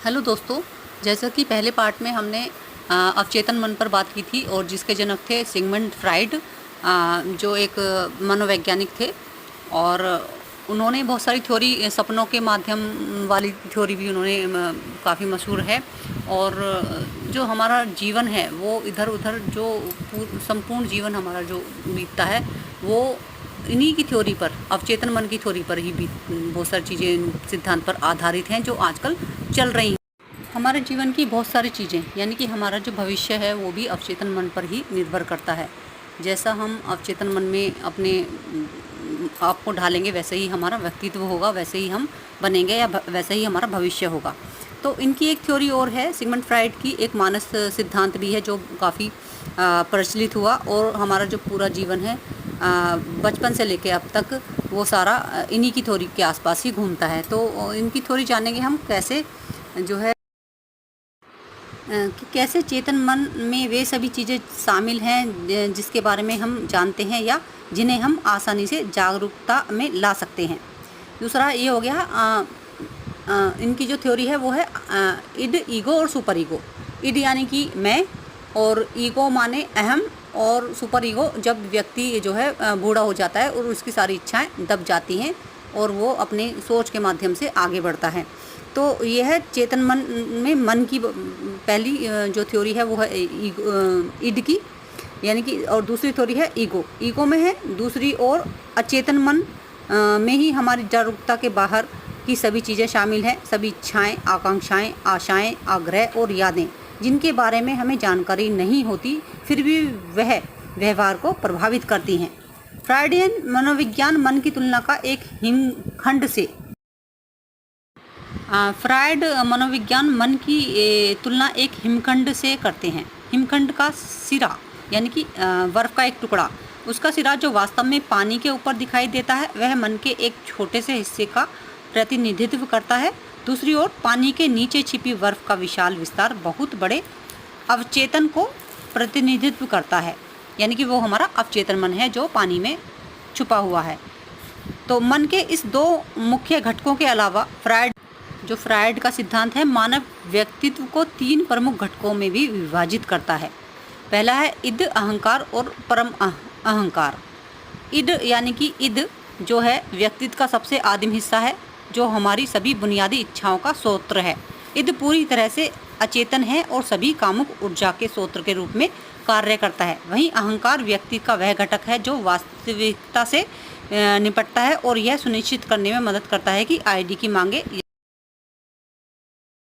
Hello दोस्तों, जैसा कि पहले पार्ट में हमने अवचेतन मन पर बात की थी और जिसके जनक थे सिगमंड फ्राइड, जो एक मनोवैज्ञानिक थे। और उन्होंने बहुत सारी थ्योरी, सपनों के माध्यम वाली थ्योरी भी उन्होंने काफ़ी मशहूर है। और जो हमारा जीवन है वो इधर उधर जो संपूर्ण जीवन हमारा जो बीतता है वो इन्हीं की थ्योरी पर, अवचेतन मन की थ्योरी पर ही बहुत सारी चीज़ें सिद्धांत पर आधारित हैं जो आजकल चल रही हैं। हमारे जीवन की बहुत सारी चीज़ें, यानी कि हमारा जो भविष्य है वो भी अवचेतन मन पर ही निर्भर करता है। जैसा हम अवचेतन मन में अपने आप को ढालेंगे वैसे ही हमारा व्यक्तित्व होगा, वैसे ही हम बनेंगे या वैसे ही हमारा भविष्य होगा। तो इनकी एक थ्योरी और है, सिगमंड फ्राइड की एक मानस सिद्धांत भी है जो काफ़ी प्रचलित हुआ। और हमारा जो पूरा जीवन है बचपन से लेकर अब तक वो सारा इन्हीं की थ्योरी के आसपास ही घूमता है। तो इनकी थ्योरी जानेंगे हम कैसे जो है कि कैसे चेतन मन में वे सभी चीज़ें शामिल हैं जिसके बारे में हम जानते हैं या जिन्हें हम आसानी से जागरूकता में ला सकते हैं। दूसरा ये हो गया, इनकी जो थ्योरी है वो है इड, ईगो और सुपर ईगो। इड यानी कि मैं, और ईगो माने अहम, और सुपर ईगो जब व्यक्ति जो है बूढ़ा हो जाता है और उसकी सारी इच्छाएं दब जाती हैं और वो अपने सोच के माध्यम से आगे बढ़ता है। तो यह है चेतन मन में मन की पहली जो थ्योरी है वो है इड की, यानी कि, और दूसरी थ्योरी है ईगो। ईगो में है दूसरी ओर अचेतन मन में ही हमारी जागरूकता के बाहर की सभी चीज़ें शामिल हैं, सभी इच्छाएं, आकांक्षाएं, आशाएं, आग्रह और यादें जिनके बारे में हमें जानकारी नहीं होती फिर भी वह व्यवहार को प्रभावित करती हैं। फ्राइडियन मनोविज्ञान मन की तुलना का एक हिमखंड से फ्राइड मनोविज्ञान मन की तुलना एक हिमखंड से करते हैं। हिमखंड का सिरा यानी कि बर्फ़ का एक टुकड़ा, उसका सिरा जो वास्तव में पानी के ऊपर दिखाई देता है वह मन के एक छोटे से हिस्से का प्रतिनिधित्व करता है। दूसरी ओर पानी के नीचे छिपी बर्फ़ का विशाल विस्तार बहुत बड़े अवचेतन को प्रतिनिधित्व करता है, यानी कि वो हमारा अवचेतन मन है जो पानी में छुपा हुआ है। तो मन के इस दो मुख्य घटकों के अलावा फ्राइड का सिद्धांत है मानव व्यक्तित्व को तीन प्रमुख घटकों में भी विभाजित करता है। पहला है इद, अहंकार और परम अहंकार। इद यानी कि इद जो है व्यक्तित्व का सबसे आदिम हिस्सा है जो हमारी सभी बुनियादी इच्छाओं का स्रोत है। इद पूरी तरह से अचेतन है और सभी कामुक ऊर्जा के स्रोत के रूप में कार्य करता है। वहीं अहंकार व्यक्ति का वह घटक है जो वास्तविकता से निपटता है और यह सुनिश्चित करने में मदद करता है कि आईडी की मांगे